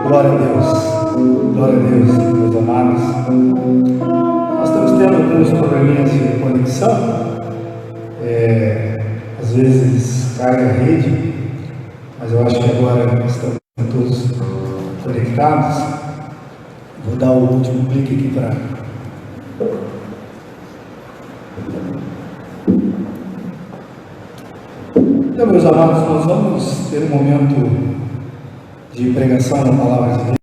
Glória a Deus, meus amados. Nós estamos tendo alguns probleminhas de conexão. Às vezes cai a rede, mas eu acho que agora estamos todos conectados. Vou dar o último clique aqui para... Então, meus amados, nós vamos ter um momento de pregação da Palavra de Deus,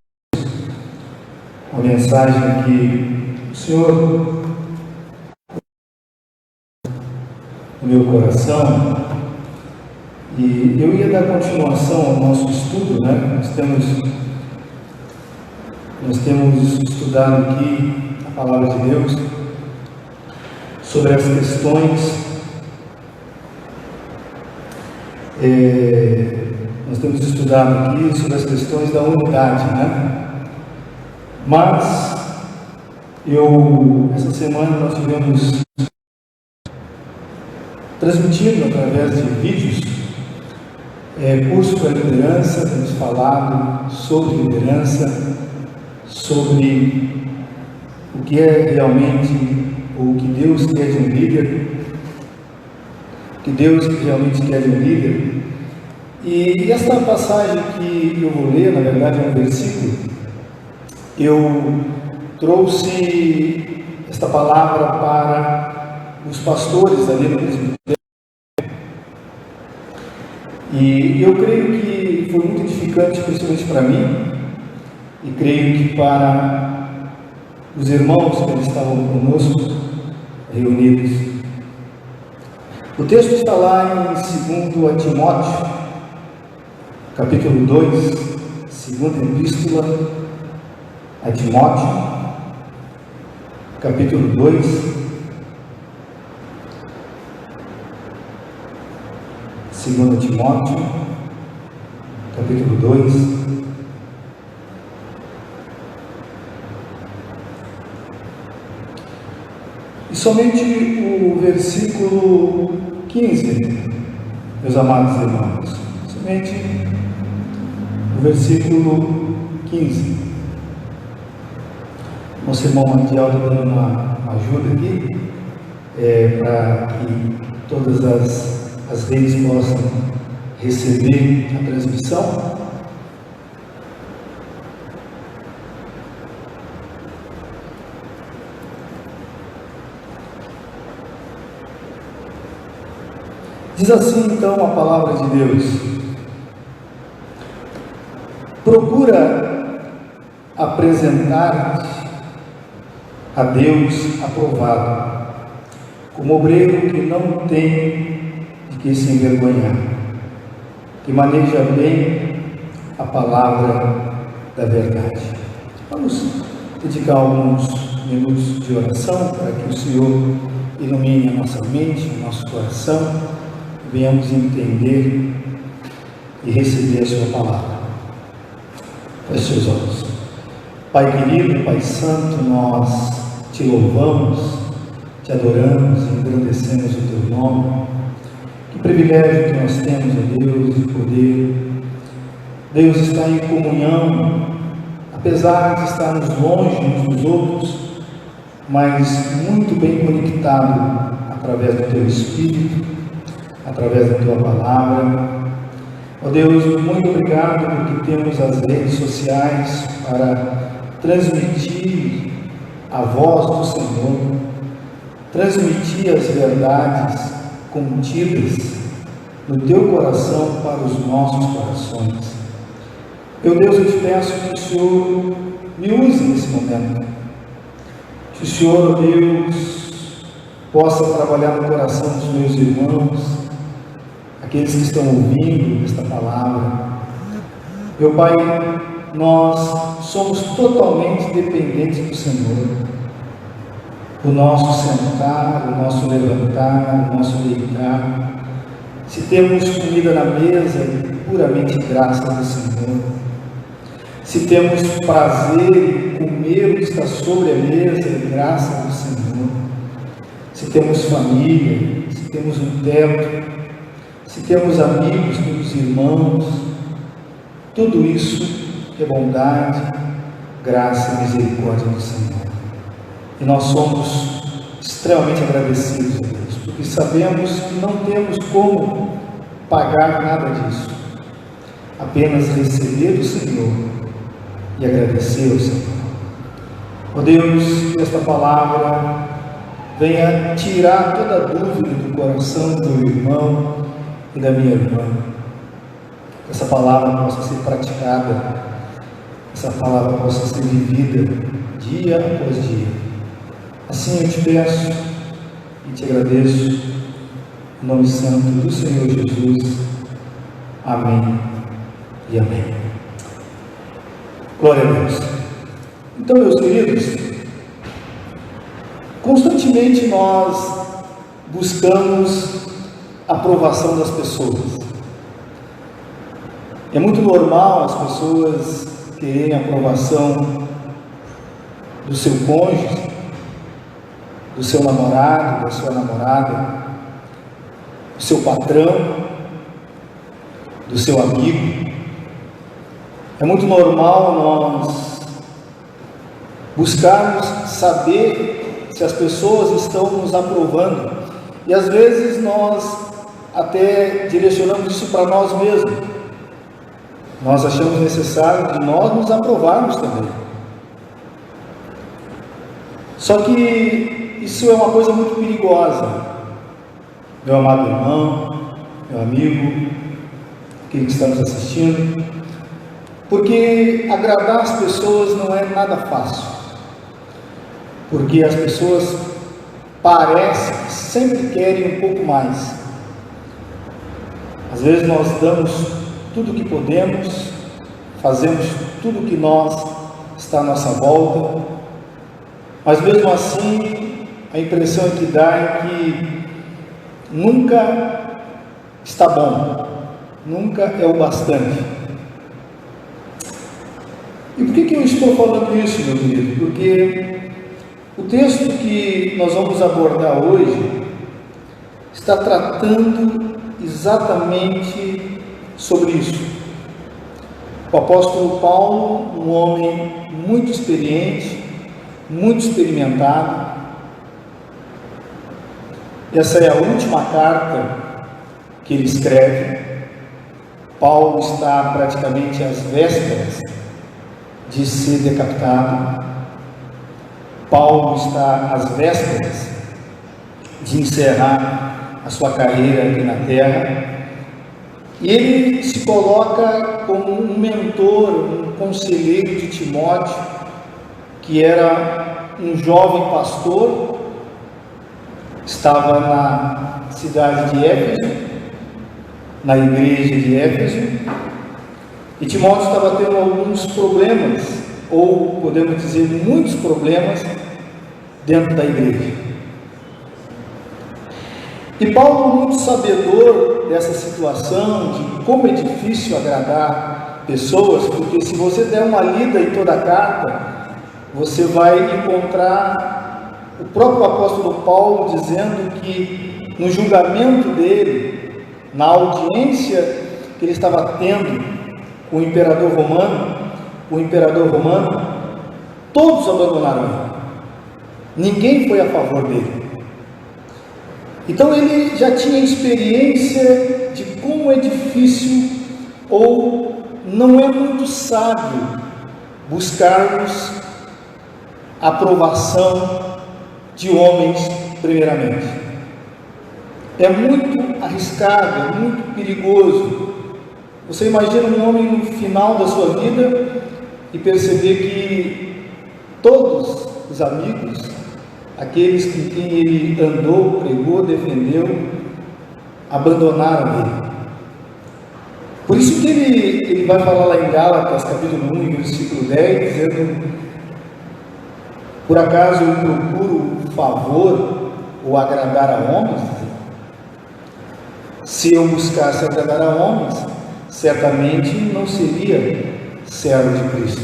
uma mensagem que o Senhor, no meu coração, e eu ia dar continuação ao nosso estudo, né? Nós temos estudado aqui a Palavra de Deus sobre as questões. Nós temos estudado aqui sobre as questões da unidade, né? Mas essa semana nós tivemos transmitindo através de vídeos curso para liderança. Temos falado sobre liderança, sobre o que é realmente o que Deus quer de um líder, o que Deus realmente quer de um líder. E esta passagem que eu vou ler, na verdade é um versículo, eu trouxe esta palavra para os pastores ali no presbitério, e eu creio que foi muito edificante, principalmente para mim, e creio que para os irmãos que estavam conosco reunidos. O texto está lá em 2 Timóteo, capítulo 2, segunda epístola a Timóteo, capítulo 2, segunda Timóteo, capítulo 2, e somente o versículo 15, meus amados irmãos, somente o versículo 15. Nosso irmão Matiel está dando uma ajuda aqui, para que todas as redes possam receber a transmissão. Diz assim então a palavra de Deus: procura apresentar-te a Deus aprovado, como obreiro que não tem de que se envergonhar, que maneja bem a palavra da verdade. Vamos dedicar alguns minutos de oração para que o Senhor ilumine a nossa mente, o nosso coração, e venhamos entender e receber a sua palavra. Feche seus olhos. Pai querido, Pai santo, nós te louvamos, te adoramos e engrandecemos o teu nome. Que privilégio que nós temos, ó Deus, de poder, Deus, estar em comunhão, apesar de estarmos longe uns dos outros, mas muito bem conectado através do teu Espírito, através da tua palavra. Ó Deus, muito obrigado porque temos as redes sociais para transmitir a voz do Senhor, transmitir as verdades contidas no teu coração para os nossos corações. Meu Deus, eu te peço que o Senhor me use nesse momento, que o Senhor, ó Deus, possa trabalhar no coração dos meus irmãos, aqueles que estão ouvindo esta palavra. Meu Pai, nós somos totalmente dependentes do Senhor. O nosso sentar, o nosso levantar, o nosso deitar, se temos comida na mesa, é puramente graça do Senhor. Se temos prazer em comer o que está sobre a mesa, é graça do Senhor. Se temos família, se temos um teto, se temos amigos, temos irmãos, tudo isso que é bondade, graça e misericórdia do Senhor. E nós somos extremamente agradecidos a Deus, porque sabemos que não temos como pagar nada disso, apenas receber do Senhor e agradecer ao Senhor. Ó Deus, que esta palavra venha tirar toda a dúvida do coração do meu irmão e da minha irmã. Que essa palavra possa ser praticada, essa palavra possa ser vivida dia após dia. Assim eu te peço e te agradeço, em nome santo do Senhor Jesus. Amém e amém. Glória a Deus. Então, meus queridos, constantemente nós buscamos a aprovação das pessoas. É muito normal as pessoas quererem a aprovação do seu cônjuge, do seu namorado, da sua namorada, do seu patrão, do seu amigo. É muito normal nós buscarmos saber se as pessoas estão nos aprovando, e às vezes nós até direcionamos isso para nós mesmos. Nós achamos necessário de nós nos aprovarmos também. Só que isso é uma coisa muito perigosa, meu amado irmão, meu amigo, aquele que está nos assistindo, porque agradar as pessoas não é nada fácil, porque as pessoas parecem que sempre querem um pouco mais. Às vezes nós damos tudo o que podemos, fazemos tudo o que está à nossa volta, mas mesmo assim a impressão que dá é que nunca está bom, nunca é o bastante. E por que eu estou falando isso, meu querido? Porque o texto que nós vamos abordar hoje está tratando exatamente sobre isso. O apóstolo Paulo, um homem muito experiente, muito experimentado, essa é a última carta que ele escreve. Paulo está praticamente às vésperas de ser decapitado. Paulo está às vésperas de encerrar a sua carreira aqui na terra, e ele se coloca como um mentor, um conselheiro de Timóteo, que era um jovem pastor, estava na cidade de Éfeso, na igreja de Éfeso, e Timóteo estava tendo alguns problemas, ou podemos dizer muitos problemas, dentro da igreja. E Paulo, muito sabedor dessa situação, de como é difícil agradar pessoas, porque se você der uma lida em toda a carta, você vai encontrar o próprio apóstolo Paulo dizendo que no julgamento dele, na audiência que ele estava tendo com o imperador romano, todos abandonaram ele. Ninguém foi a favor dele. Então ele já tinha experiência de como é difícil ou não é muito sábio buscarmos a aprovação de homens primeiramente. É muito arriscado, é muito perigoso. Você imagina um homem no final da sua vida e perceber que todos os amigos, aqueles com quem ele andou, pregou, defendeu, abandonaram ele. Por isso que ele vai falar lá em Gálatas, capítulo 1, versículo 10, dizendo: por acaso eu procuro favor ou agradar a homens? Se eu buscasse agradar a homens, certamente não seria servo de Cristo.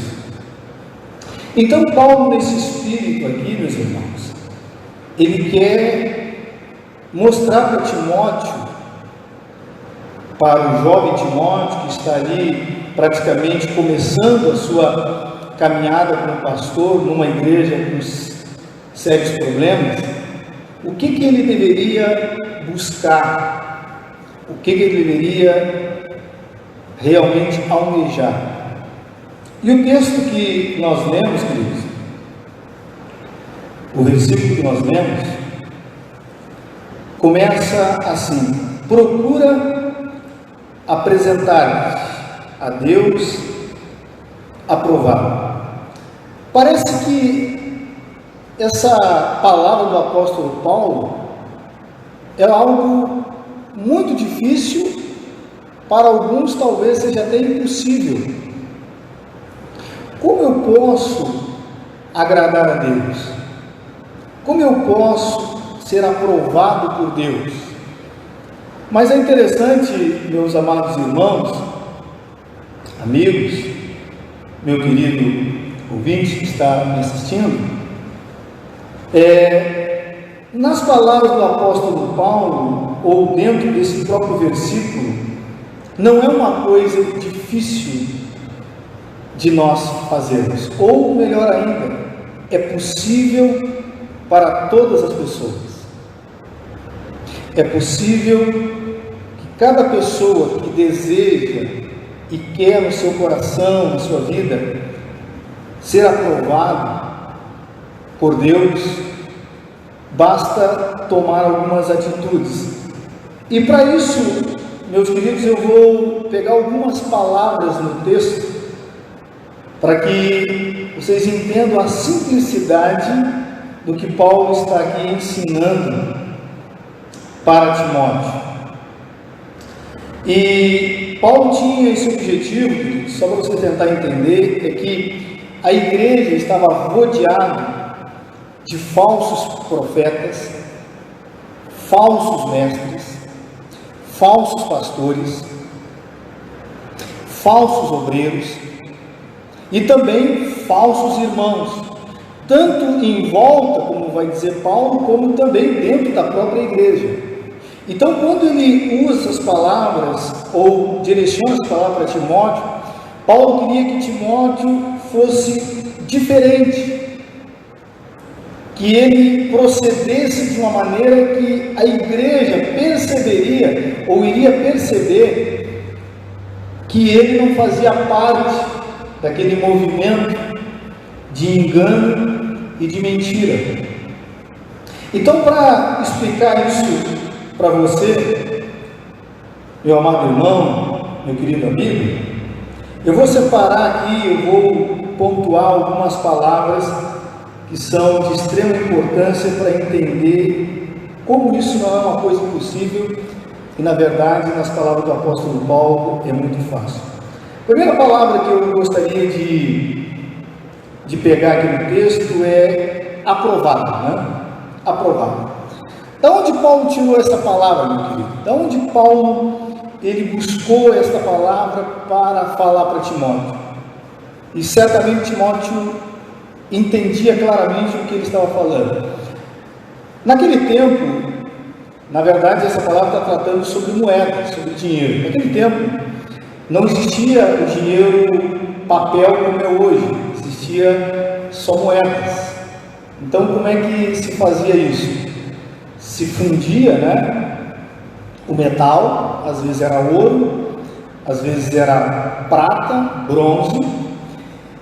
Então Paulo, nesse espírito aqui, meus irmãos, ele quer mostrar para Timóteo para o jovem Timóteo, que está ali praticamente começando a sua caminhada como pastor numa igreja com sérios problemas, o que ele deveria buscar, o que ele deveria realmente almejar. E o texto que nós lemos, queridos, o versículo que nós lemos, começa assim: procura apresentar a Deus aprovado. Parece que essa palavra do apóstolo Paulo é algo muito difícil, para alguns talvez seja até impossível. Como eu posso agradar a Deus? Como eu posso ser aprovado por Deus? Mas é interessante, meus amados irmãos, amigos, meu querido ouvinte que está me assistindo, nas palavras do apóstolo Paulo, ou dentro desse próprio versículo, não é uma coisa difícil de nós fazermos, ou melhor ainda, é possível para todas as pessoas. É possível que cada pessoa que deseja e quer no seu coração, na sua vida, ser aprovado por Deus, basta tomar algumas atitudes. E para isso, meus queridos, eu vou pegar algumas palavras no texto, para que vocês entendam a simplicidade do que Paulo está aqui ensinando para Timóteo. E Paulo tinha esse objetivo, só para você tentar entender, é que a igreja estava rodeada de falsos profetas, falsos mestres, falsos pastores, falsos obreiros e também falsos irmãos, tanto em volta, como vai dizer Paulo, como também dentro da própria igreja. Então, quando ele usa essas palavras, ou direciona as palavras para Timóteo, Paulo queria que Timóteo fosse diferente, que ele procedesse de uma maneira que a igreja perceberia, ou iria perceber, que ele não fazia parte daquele movimento de engano e de mentira. Então, para explicar isso para você, meu amado irmão, meu querido amigo, eu vou separar aqui, eu vou pontuar algumas palavras que são de extrema importância para entender como isso não é uma coisa impossível e, na verdade, nas palavras do apóstolo Paulo, é muito fácil. A primeira palavra que eu gostaria de pegar aqui no texto é aprovado, né? Aprovado. Da onde Paulo tirou essa palavra, meu querido? Da onde Paulo ele buscou esta palavra para falar para Timóteo? E certamente Timóteo entendia claramente o que ele estava falando. Naquele tempo, na verdade, essa palavra está tratando sobre moeda, sobre dinheiro. Naquele tempo, não existia o dinheiro papel como é hoje, existia só moedas. Então, como é que se fazia isso? Se fundia, né, o metal, às vezes era ouro, às vezes era prata, bronze,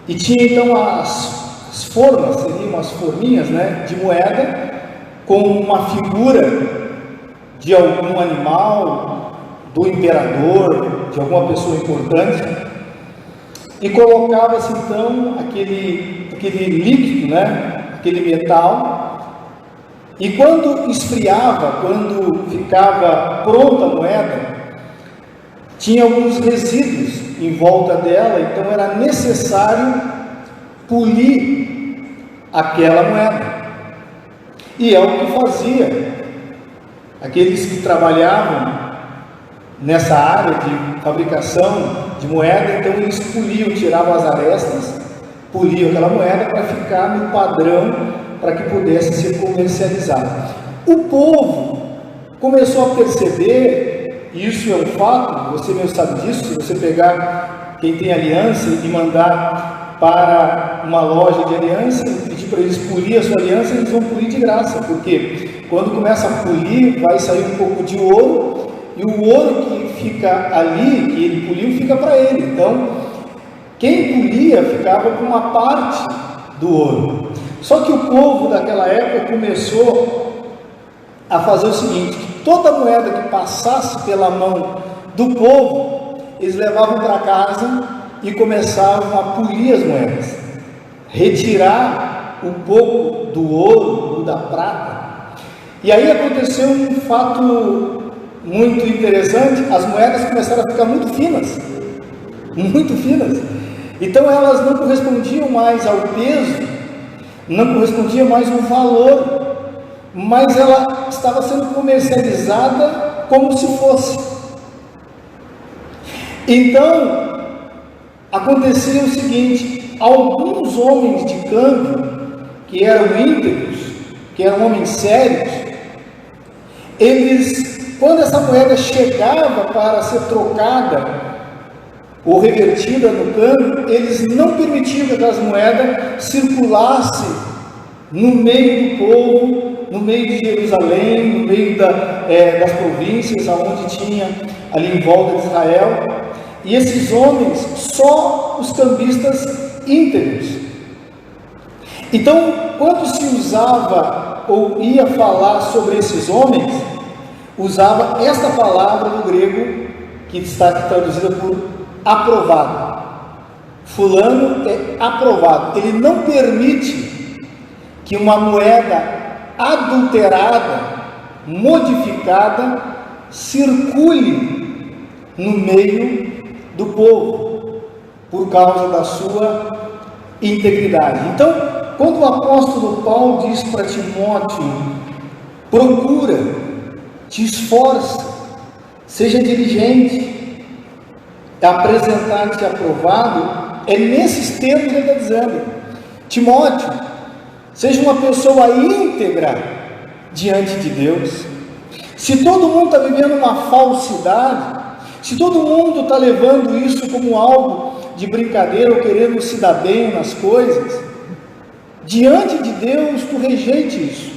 e tinha então as formas, seriam as forminhas, né, de moeda, com uma figura de algum animal, do imperador, de alguma pessoa importante, e colocava-se então aquele líquido, né, aquele metal, e quando esfriava, quando ficava pronta a moeda, tinha alguns resíduos em volta dela, então era necessário polir aquela moeda. E é o que fazia aqueles que trabalhavam nessa área de fabricação de moeda. Então eles poliam, tiravam as arestas, poliam aquela moeda para ficar no padrão, para que pudesse ser comercializado. O povo começou a perceber isso é um fato, você mesmo sabe disso. Se você pegar quem tem aliança e mandar para uma loja de aliança e pedir para eles polir a sua aliança, eles vão polir de graça, porque quando começa a polir, vai sair um pouco de ouro, e o ouro que fica ali, que ele poliu, fica para ele. Então, quem polia ficava com uma parte do ouro. Só que o povo daquela época começou a fazer o seguinte: toda moeda que passasse pela mão do povo, eles levavam para casa e começavam a polir as moedas, retirar um pouco do ouro ou da prata. E aí aconteceu um fato muito interessante: as moedas começaram a ficar muito finas, então elas não correspondiam mais ao peso, não correspondia mais ao valor, mas ela estava sendo comercializada como se fosse. Então acontecia o seguinte: alguns homens de câmbio, que eram íntegros, que eram homens sérios, eles, quando essa moeda chegava para ser trocada ou revertida no câmbio, eles não permitiam que aquelas moedas circulassem no meio do povo, no meio de Jerusalém, no meio das províncias aonde tinha ali em volta de Israel. E esses homens, só os cambistas íntegros. Então, quando se usava ou ia falar sobre esses homens, usava esta palavra no grego, que está aqui traduzida por aprovado. Fulano é aprovado. Ele não permite que uma moeda adulterada, modificada, circule no meio do povo, por causa da sua integridade. Então, quando o apóstolo Paulo diz para Timóteo: procura, te esforça, seja diligente, apresentar-te aprovado, é nesses termos que ele está dizendo: Timóteo, seja uma pessoa íntegra diante de Deus. Se todo mundo está vivendo uma falsidade, se todo mundo está levando isso como algo de brincadeira ou querendo se dar bem nas coisas, diante de Deus tu rejeite isso.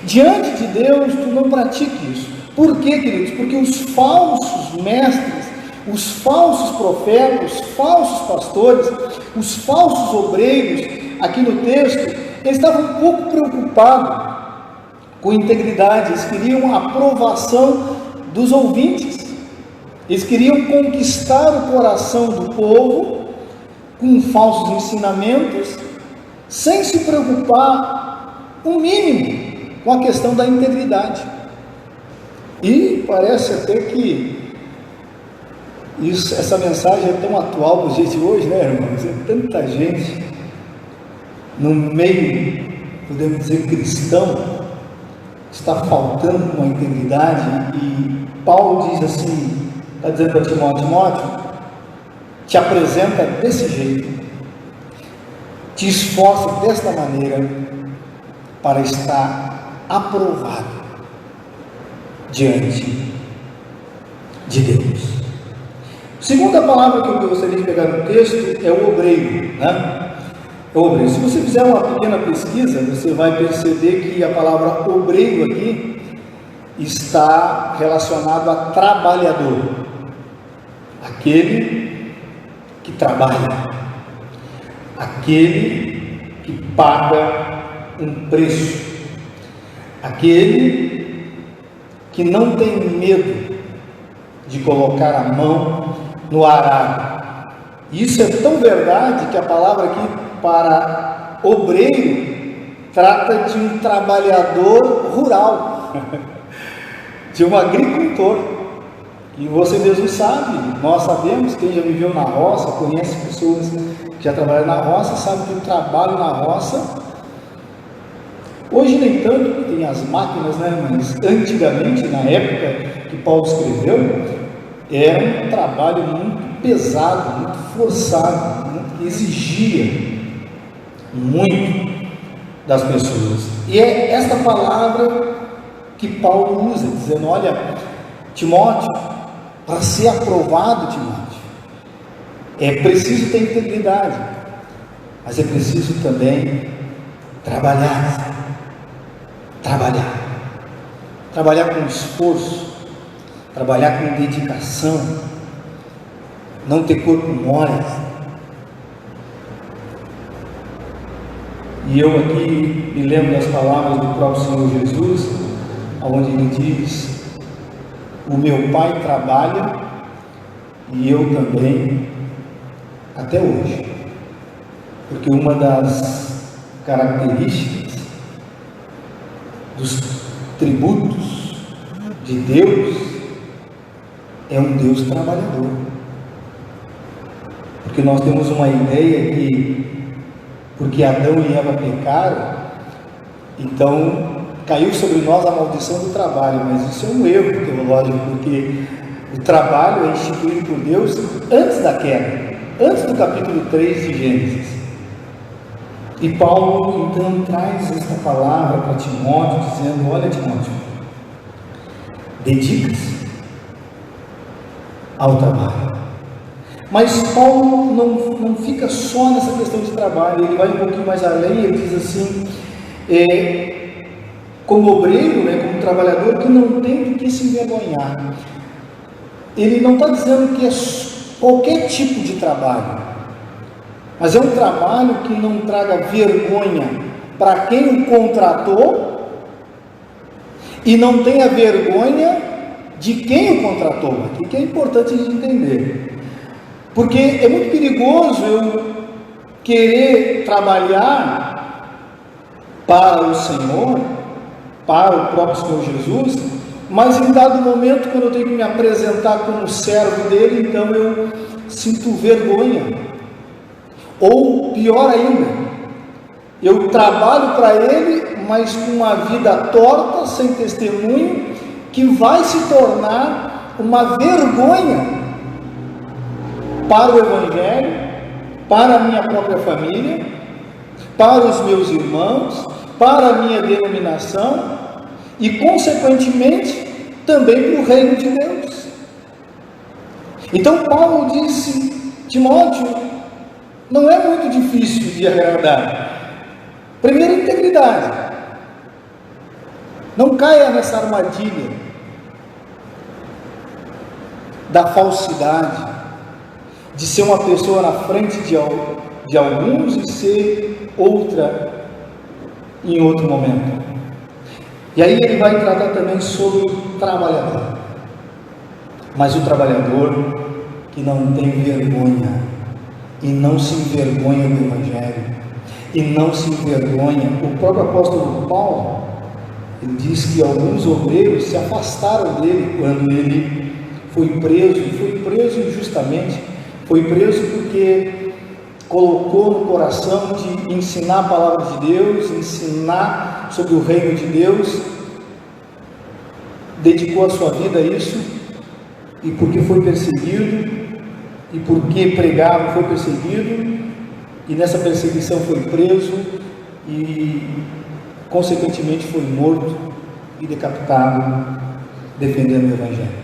Diante de Deus tu não pratique isso. Por quê, queridos? Porque os falsos mestres, os falsos profetas, os falsos pastores, os falsos obreiros, aqui no texto, eles estavam um pouco preocupados com integridade. Eles queriam a aprovação dos ouvintes, eles queriam conquistar o coração do povo com falsos ensinamentos, sem se preocupar o mínimo com a questão da integridade. E parece até que essa mensagem é tão atual para os dias de hoje, né, irmãos? É tanta gente no meio, podemos dizer, cristão, está faltando uma integridade. E Paulo diz assim, está dizendo para Timóteo: te apresenta desse jeito, te esforça desta maneira, para estar aprovado diante de Deus. Segunda palavra que eu gostaria de pegar no texto é o obreiro, né? É o obreiro. Se você fizer uma pequena pesquisa, você vai perceber que a palavra obreiro aqui está relacionado a trabalhador, aquele que trabalha, aquele que paga um preço, aquele que não tem medo de colocar a mão no arado. Isso é tão verdade que a palavra aqui para obreiro trata de um trabalhador rural, de um agricultor. E você mesmo sabe, nós sabemos, quem já viveu na roça, conhece pessoas que já trabalham na roça, sabe que o trabalho na roça, hoje nem tanto, tem as máquinas, né? Mas antigamente, na época que Paulo escreveu, era um trabalho muito pesado, muito forçado, que exigia muito das pessoas. E é esta palavra que Paulo usa, dizendo: olha, Timóteo, para ser aprovado, Timóteo, é preciso ter integridade, mas é preciso também trabalhar com esforço, trabalhar com dedicação, não ter corpo mole. E eu aqui me lembro das palavras do próprio Senhor Jesus, onde ele diz: o meu Pai trabalha e eu também, até hoje, porque uma das características dos tributos de Deus é um Deus trabalhador. Porque nós temos uma ideia que, porque Adão e Eva pecaram, então caiu sobre nós a maldição do trabalho, mas isso é um erro teológico, porque o trabalho é instituído por Deus antes da queda, antes do capítulo 3 de Gênesis. E Paulo então traz esta palavra para Timóteo, dizendo: olha, Timóteo, dedica-se ao trabalho. Mas Paulo não fica só nessa questão de trabalho, ele vai um pouquinho mais além, ele diz assim, como obreiro, como trabalhador, que não tem do que se envergonhar. Ele não está dizendo que é qualquer tipo de trabalho, mas é um trabalho que não traga vergonha para quem o contratou e não tenha vergonha de quem o contratou. Aqui que é importante de entender, porque é muito perigoso eu querer trabalhar para o Senhor, para o próprio Senhor Jesus, mas em dado momento, quando eu tenho que me apresentar como servo dele, então eu sinto vergonha. Ou pior ainda, eu trabalho para ele, mas com uma vida torta, sem testemunho, que vai se tornar uma vergonha para o Evangelho, para a minha própria família, para os meus irmãos, para a minha denominação e, consequentemente, também para o reino de Deus. Então Paulo disse: Timóteo, não é muito difícil de agradar. Primeiro, integridade. Não caia nessa armadilha da falsidade, de ser uma pessoa na frente de alguns e ser outra em outro momento. E aí ele vai tratar também sobre o trabalhador, mas o trabalhador que não tem vergonha e não se envergonha do Evangelho e não se envergonha. O próprio apóstolo Paulo, ele diz que alguns obreiros se afastaram dele quando ele foi preso injustamente, foi preso porque colocou no coração de ensinar a palavra de Deus, ensinar sobre o reino de Deus, dedicou a sua vida a isso, e porque foi perseguido, e porque pregava foi perseguido, e nessa perseguição foi preso, e consequentemente foi morto e decapitado, defendendo o Evangelho.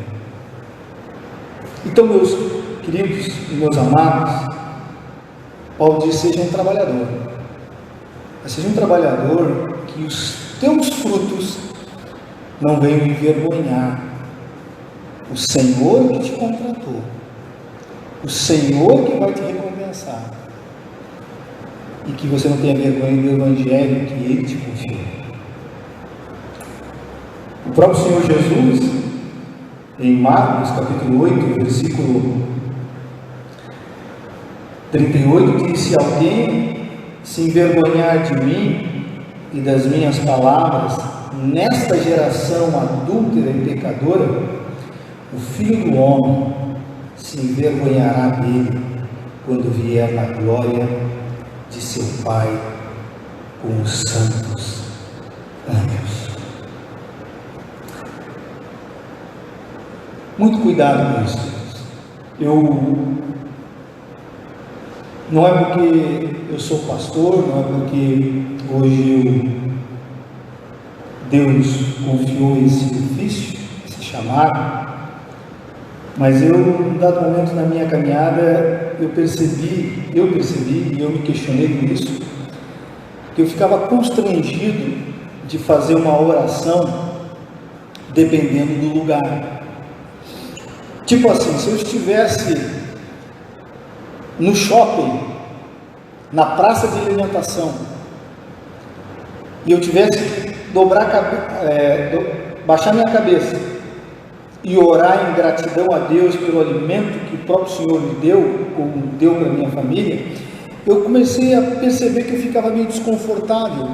Então, meus queridos e meus amados, Paulo diz: seja um trabalhador, mas seja um trabalhador que os teus frutos não venham envergonhar o Senhor que te contratou, o Senhor que vai te recompensar, e que você não tenha vergonha do Evangelho que Ele te confiou. O próprio Senhor Jesus, em Marcos capítulo 8, versículo 38, diz: se alguém se envergonhar de mim e das minhas palavras nesta geração adúltera e pecadora, o Filho do Homem se envergonhará dele quando vier na glória de seu Pai com os santos anjos. Muito cuidado com isso. Não é porque eu sou pastor, não é porque hoje Deus confiou esse ofício, esse chamado, Mas em dado momento na minha caminhada, eu percebi e eu me questionei com isso, que eu ficava constrangido de fazer uma oração dependendo do lugar. Tipo assim, se eu estivesse no shopping, na praça de alimentação, e eu tivesse que baixar minha cabeça e orar em gratidão a Deus pelo alimento que o próprio Senhor me deu, ou deu para a minha família, eu comecei a perceber que eu ficava meio desconfortável.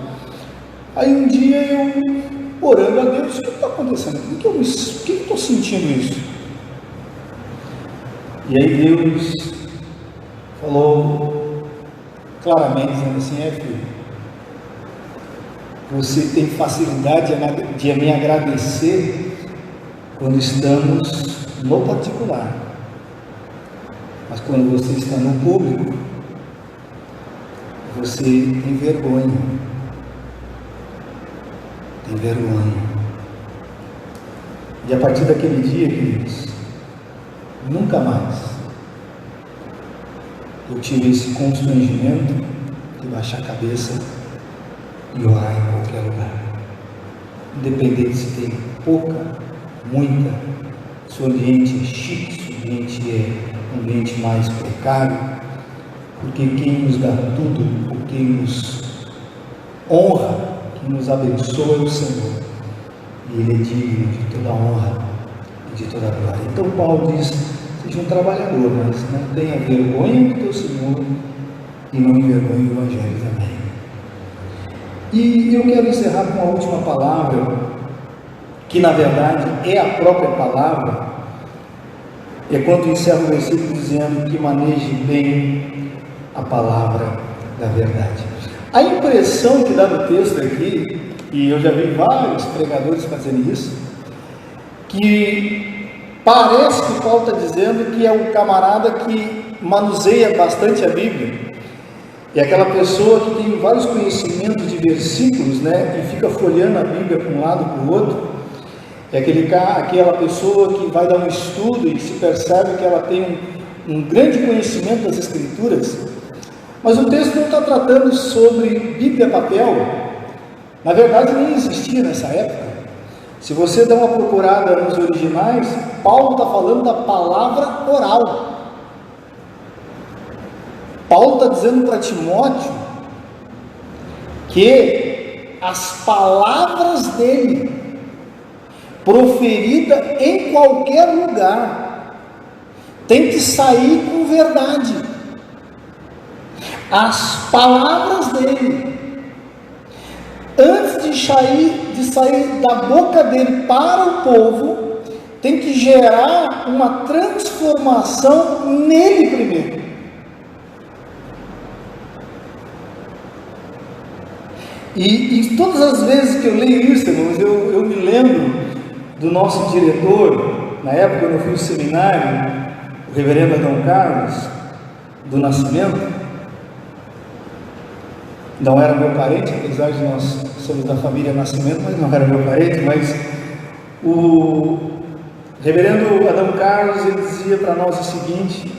Aí um dia eu, orando a Deus, o que está acontecendo? Por que eu estou sentindo isso? E aí Deus falou claramente, dizendo assim: filho, você tem facilidade de me agradecer quando estamos no particular, mas quando você está no público, você tem vergonha. Tem vergonha. E a partir daquele dia, queridos, nunca mais eu tive esse constrangimento de baixar a cabeça e orar em qualquer lugar, independente se tem pouca, muita, se o ambiente é chique, se o ambiente é um ambiente mais precário, porque quem nos dá tudo, ou quem nos honra, quem nos abençoa é o Senhor, e Ele é digno de toda honra e de toda glória. Então Paulo diz: seja um trabalhador, mas não tenha vergonha do teu Senhor e não envergonhe o Evangelho também. E eu quero encerrar com a última palavra, que na verdade é a própria palavra, é quando encerra o versículo dizendo que maneje bem a palavra da verdade. A impressão que dá no texto aqui, e eu já vi vários pregadores fazendo isso, que parece que Paulo está dizendo que é um camarada que manuseia bastante a Bíblia, é aquela pessoa que tem vários conhecimentos de versículos, né, e fica folheando a Bíblia para um lado e para o outro. É aquela pessoa que vai dar um estudo e se percebe que ela tem um grande conhecimento das Escrituras. Mas o texto não está tratando sobre Bíblia papel. Na verdade, nem existia nessa época. Se você dá uma procurada nos originais, Paulo está falando da palavra oral. Paulo está dizendo para Timóteo que as palavras dele, proferida em qualquer lugar, tem que sair com verdade. As palavras dele, antes de sair da boca dele para o povo, tem que gerar uma transformação nele primeiro. E todas as vezes que eu leio isso, irmãos, eu me lembro do nosso diretor, na época quando eu fui ao seminário, o reverendo Adão Carlos, do Nascimento. Não era meu parente, apesar de nós somos da família Nascimento, mas não era meu parente. Mas o reverendo Adão Carlos, ele dizia para nós o seguinte,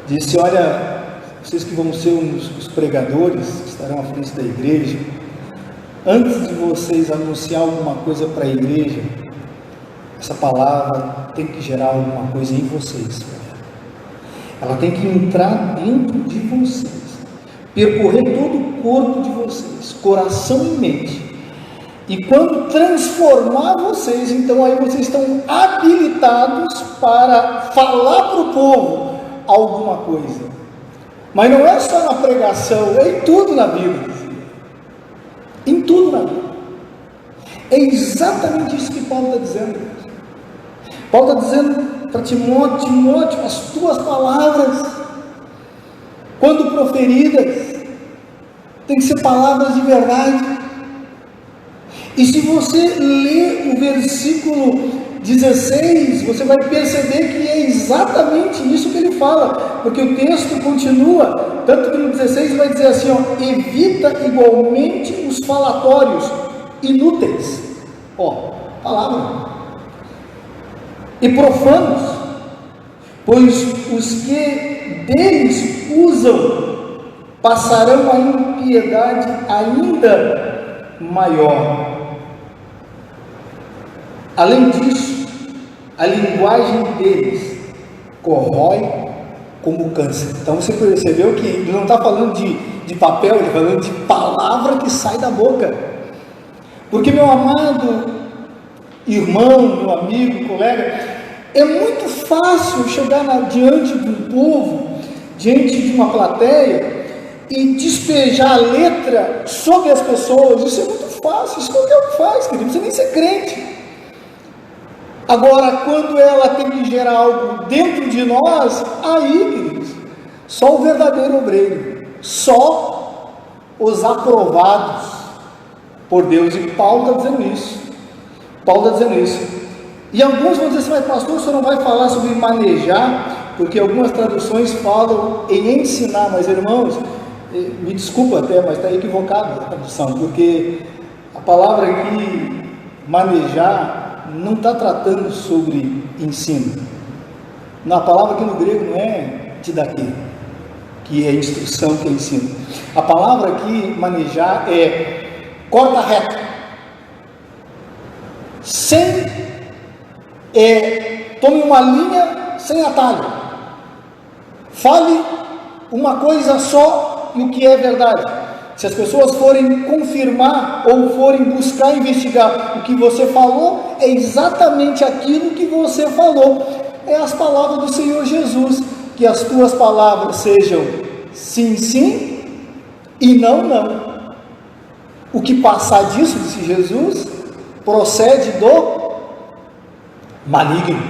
disse: olha, vocês que vão ser os pregadores, que estarão à frente da igreja, antes de vocês anunciar alguma coisa para a igreja, essa palavra tem que gerar alguma coisa em vocês. Ela tem que entrar dentro de vocês, percorrer todo o corpo de vocês, coração e mente. E quando transformar vocês, então aí vocês estão habilitados para falar para o povo alguma coisa. Mas não é só na pregação, é em tudo na Bíblia. Em tudo na Bíblia. É exatamente isso que Paulo está dizendo. Paulo está dizendo para Timóteo: Timóteo, as tuas palavras, quando proferidas, tem que ser palavras de verdade. E se você ler o versículo 16, você vai perceber que é exatamente isso que ele fala, porque o texto continua, tanto que no 16 vai dizer assim, ó: evita igualmente os falatórios inúteis. Palavra. e profanos, pois os que deles usam passarão a impiedade ainda maior. Além disso, a linguagem deles corrói como câncer. Então você percebeu que ele não está falando de papel, ele está falando de palavra que sai da boca. Porque, meu amado irmão, meu amigo, colega, é muito fácil chegar diante de um povo, diante de uma plateia e despejar a letra sobre as pessoas. Isso é muito fácil, isso qualquer um faz, querido, não precisa nem ser crente. Agora, quando ela tem que gerar algo dentro de nós, aí, queridos, só o verdadeiro obreiro, só os aprovados por Deus. E Paulo está dizendo isso. E alguns vão dizer assim: mas pastor, o senhor não vai falar sobre manejar, porque algumas traduções falam em ensinar. Mas irmãos, me desculpa até, mas está equivocada a tradução, porque a palavra aqui, manejar, não está tratando sobre ensino. Na palavra aqui no grego não é didaquê, que é instrução, que é ensino. A palavra aqui, manejar, é corta reto, tome uma linha sem atalho, fale uma coisa só e o que é verdade. Se as pessoas forem confirmar ou forem buscar investigar o que você falou, é exatamente aquilo que você falou. É as palavras do Senhor Jesus, que as tuas palavras sejam sim, sim e não, não. O que passar disso, disse Jesus, procede do maligno.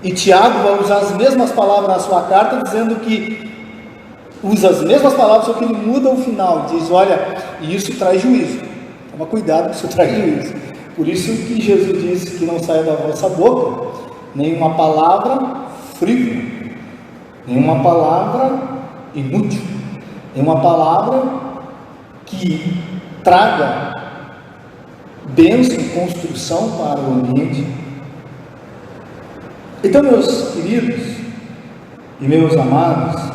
E Tiago vai usar as mesmas palavras na sua carta, dizendo que usa as mesmas palavras, só que ele muda o final, diz: olha, isso traz juízo, toma cuidado, isso traz juízo. Por isso que Jesus disse que não saia da vossa boca nenhuma palavra frívola, nenhuma palavra inútil, nenhuma palavra que traga bênção e construção para o ambiente. Então, meus queridos e meus amados,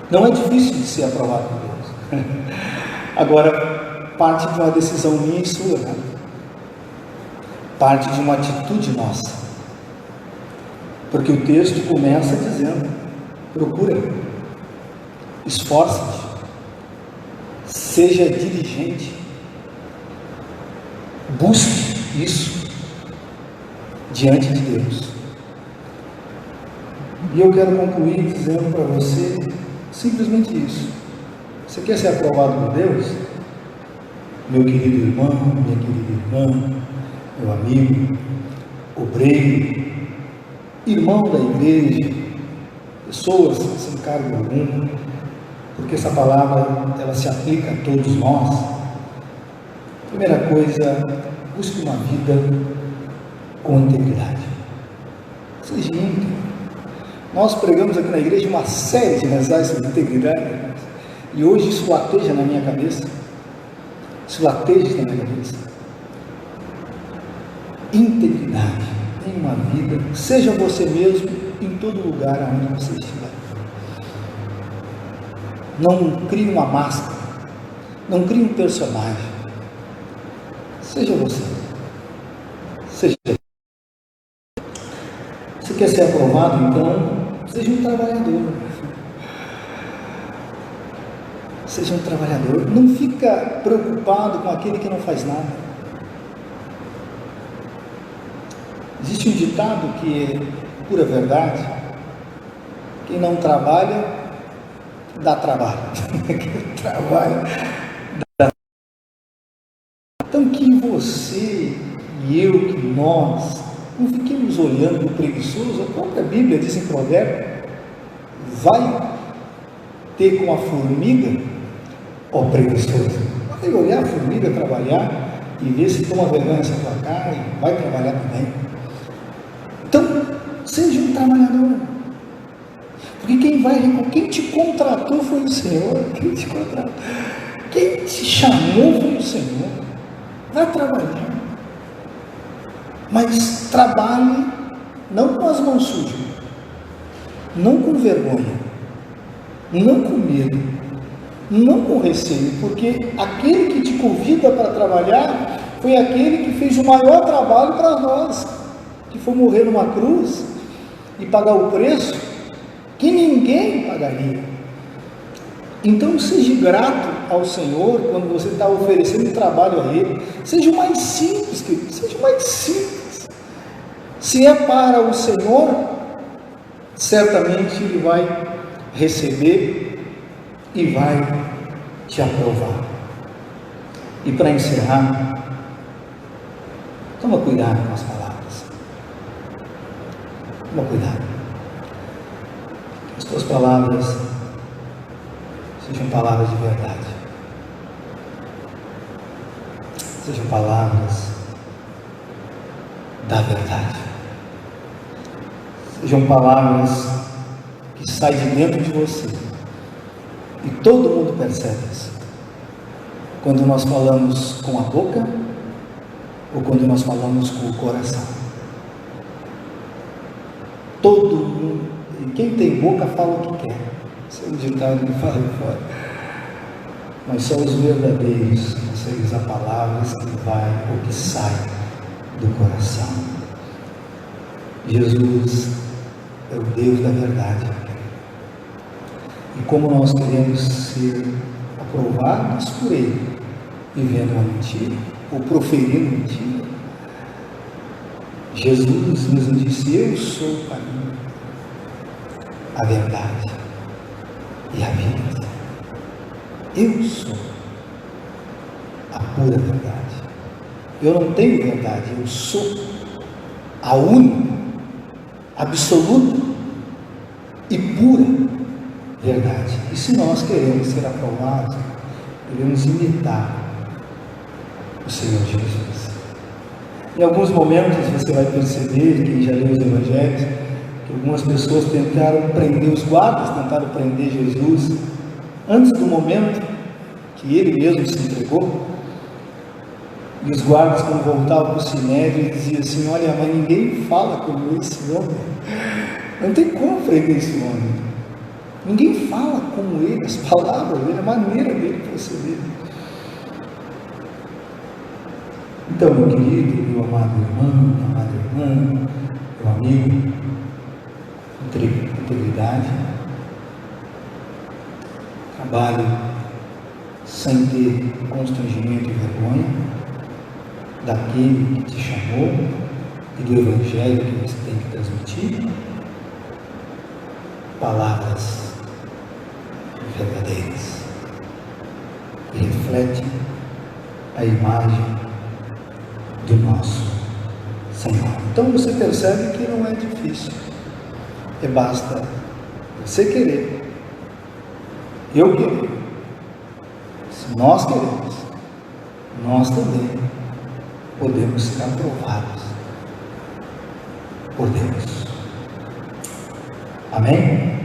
não é difícil de ser aprovado por Deus. Agora, parte de uma decisão minha e sua, né? Parte de uma atitude nossa, porque o texto começa dizendo: procura, esforça-te, seja diligente, busque isso diante de Deus. E eu quero concluir dizendo para você simplesmente isso: você quer ser aprovado por Deus? Meu querido irmão, minha querida irmã, meu amigo, obreiro, irmão da igreja, pessoas sem cargo algum, porque essa palavra ela se aplica a todos nós. Primeira coisa, busque uma vida com integridade. Seja íntegro. Nós pregamos aqui na igreja uma série de mensagens sobre integridade, e hoje isso lateja na minha cabeça. Integridade em uma vida, seja você mesmo em todo lugar onde você estiver. Não crie uma máscara, não crie um personagem. Seja você. Você quer ser aprovado? Então, seja um trabalhador. Seja um trabalhador. Não fica preocupado com aquele que não faz nada. Existe um ditado que é pura verdade: quem não trabalha, dá trabalho. Quem trabalha, dá. Então que você e eu, que nós, não fiquemos olhando o preguiçoso. A própria Bíblia diz em Provérbios: vai ter com a formiga, ó preguiçoso. Vai olhar a formiga trabalhar e ver se toma vergonha essa tua cara e vai trabalhar também. Então, seja um trabalhador, porque quem te contratou foi o Senhor. Quem te chamou foi o Senhor. Vai trabalhar. Mas trabalhe não com as mãos sujas, não com vergonha, não com medo, não com receio, porque aquele que te convida para trabalhar foi aquele que fez o maior trabalho para nós, que foi morrer numa cruz e pagar o preço que ninguém pagaria. Então seja grato ao Senhor quando você está oferecendo trabalho a Ele. Seja o mais simples, querido, seja o mais simples. Se é para o Senhor, certamente Ele vai receber e vai te aprovar. E para encerrar, toma cuidado com as palavras. Toma cuidado. As tuas palavras sejam palavras de verdade. Sejam palavras da verdade. Sejam palavras que saem de dentro de você. E todo mundo percebe isso. Quando nós falamos com a boca ou quando nós falamos com o coração. Todo mundo, e quem tem boca fala o que quer. Esse é um ditado que fala de fora. Mas só os verdadeiros conseguem usar palavras que vai ou que sai do coração. Jesus é o Deus da verdade. E como nós queremos ser aprovados por Ele, vivendo uma mentira, ou proferindo mentira, Jesus mesmo disse: eu sou o caminho, a verdade e a vida. Eu sou a pura verdade. Eu não tenho verdade, eu sou a única, absoluta e pura verdade. E se nós queremos ser aprovados, devemos imitar o Senhor Jesus. Em alguns momentos você vai perceber, quem já leu os evangelhos, que algumas pessoas tentaram prender, os guardas tentaram prender Jesus antes do momento que ele mesmo se entregou. E os guardas, quando voltavam para o sinédrio, diziam assim: olha, mas ninguém fala como esse homem, não tem como prender esse homem, ninguém fala como ele, as palavras dele, a maneira dele proceder. Então, meu querido, meu amado irmão, minha amada irmã, meu amigo, integridade, trabalhe sem ter constrangimento e vergonha daquele que te chamou e do evangelho que você tem que transmitir. Palavras verdadeiras que refletem a imagem do nosso Senhor. Então você percebe que não é difícil, basta você querer, eu querer. Se nós queremos, nós também podemos ser aprovados por Deus. Amém?